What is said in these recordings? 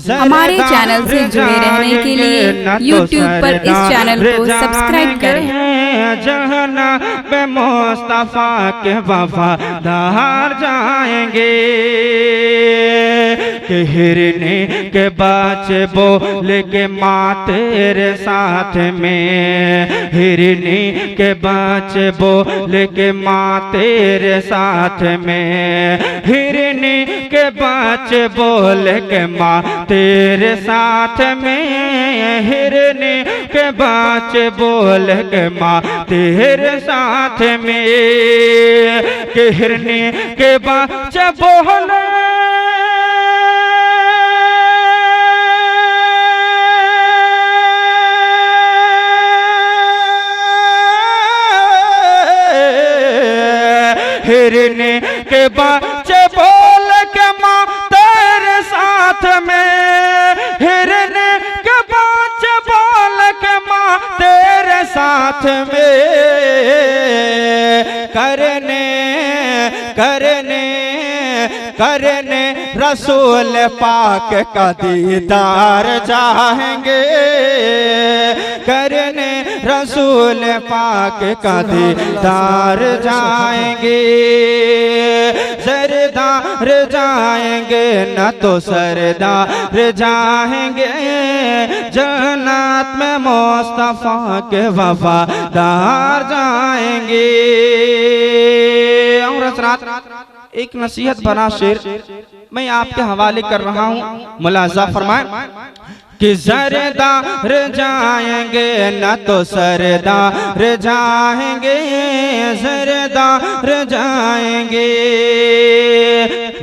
हमारे चैनल से जुड़े रहने के लिए YouTube पर इस चैनल को सब्सक्राइब करें। जहना पे मुस्तफा के वफादार जाएंगे कि हिरने के बच्चे बोले के माँ तेरे साथ में, हिरने के बच्चे बोले के माँ तेरे साथ में, हिरने के बच्चे बोले के माँ तेरे साथ में, हिरने के बच्चे बोले के माँ तेरे साथ में, कि हिरने के बच्चे बोले हिरने के बच्चे बोल के माँ तेरे साथ में, हिरने के बच्चे बोल के माँ तेरे साथ में, करने करने करने रसूल पाक का दीदार चाहेंगे, करने रसूल पाक का दीदार जाएंगे, सरदार जाएंगे न तो सरदार जाएंगे, जन्नत में मुस्तफा के वफादार जाएंगे। और एक नसीहत बना शेर मैं आपके हवाले कर रहा हूँ, मुलाजा फरमाएं कि सरदार जाएंगे न तो सरदार जाएंगे, सरदार जाएंगे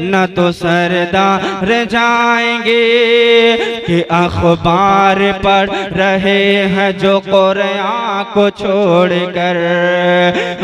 न तो सरदार जाएंगे, कि अखबार पढ़ रहे हैं जो कुरान को छोड़कर,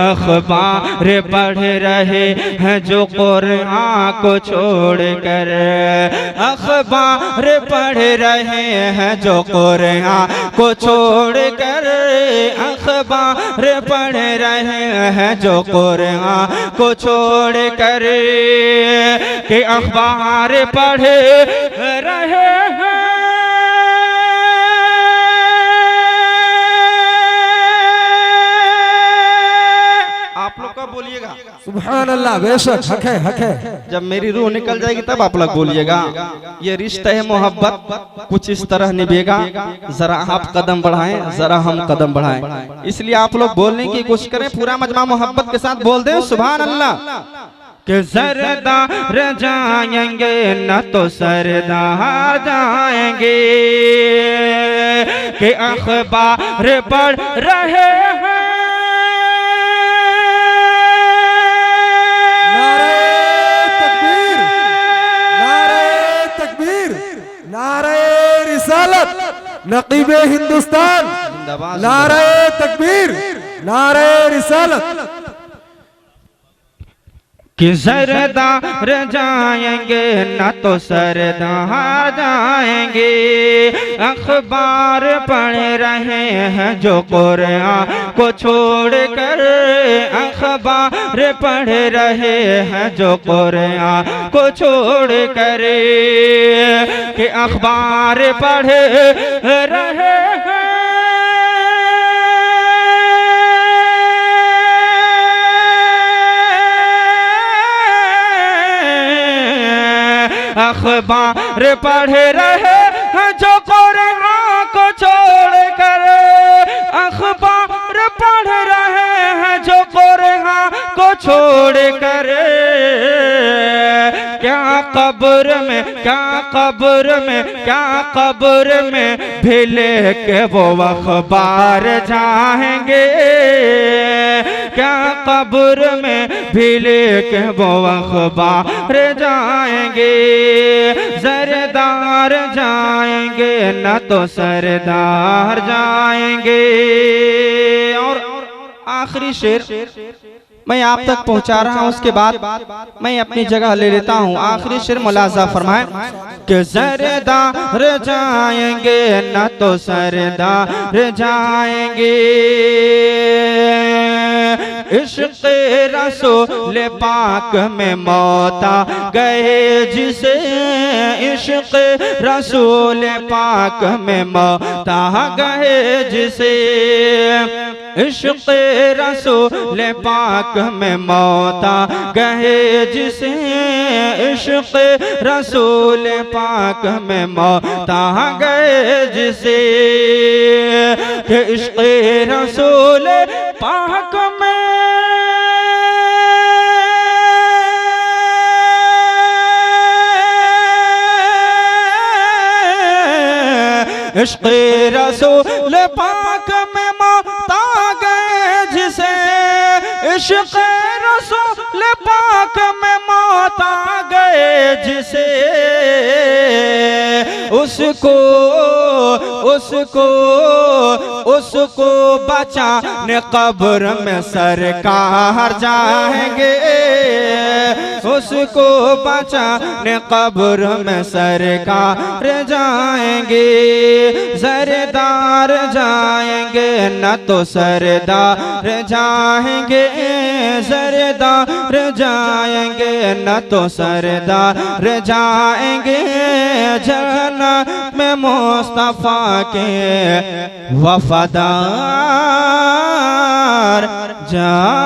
अखबार पढ़ रहे हैं जो कुरान को छोड़कर, अखबार पढ़ रहे हैं जो कुरान को छोड़कर, अखबार पढ़ रहे हैं जो कुरान को छोड़कर, कि अखबार पढ़ रहे हैं आप लोग कब बोलिएगा सुभान अल्लाह, बेशक हक है हक है। जब मेरी रूह निकल जाएगी तब आप लोग बोलिएगा। ये रिश्ता है मोहब्बत कुछ इस तरह निभेगा, जरा आप कदम बढ़ाएं जरा हम कदम बढ़ाएं, इसलिए आप लोग बोलने की कोशिश करें, पूरा मजमा मोहब्बत के साथ बोल दें सुभान अल्लाह। कि सरदार जाएंगे न तो सरदार जाएंगे, कि अखबार पढ़ रहे हैं नकीबे हिंदुस्तान, नारे तकबीर, नारे रिसालत। कि सरदार जाएंगे न तो सरदार जाएंगे, अखबार पढ़ रहे हैं जो कुरान को छोड़कर, अखबार पढ़ रहे हैं जो कुरान को छोड़कर, कि अखबार पढ़ रहे हैं अखबार पढ़ रहे हैं जो कुरान को छोड़कर, अखबार पढ़ रहे हैं जो कुरान को छोड़कर, क्या कब्र में क्या कब्र में क्या कब्र में भी लेके वो अखबार जाएंगे, क्या कब्र में भी लेके वो अखबार जाएंगे, सरदार जाएंगे न तो सरदार जाएंगे। और आखिरी शेर मैं आप तक पहुंचा रहा हूं, उसके बाद मैं अपनी जगह ले लेता हूं। आखिरी शेर मुलाजा फरमाएं कि सरदार जाएंगे न तो सरदार जाएंगे, इश्क़ रसूल पाक में मौत आ गए जिसे, इश्क़ रसूल पाक में मौत आ गए जिसे, इश्क़ रसूल पाक में मौत आ गए जिसे, इश्क़ रसूल पाक में मौत आ गए जिसे, कि इश्क़ रसूल पाक में इश्क़ रसूल पाक में मौत आ गए जिसे, इश्क़ रसूल पाक में मौत आ गए जिसे, उसको उसको उसको बचाने कब्र में सरकार जाएंगे, उसको बचाने कब्र में सरकार जाएंगे, सरदार जाएंगे न तो सरदार जाएंगे, सरदार जाएंगे न तो सरदार जाएंगे, जन्नत में मुस्तफा के वफादार जाएंगे।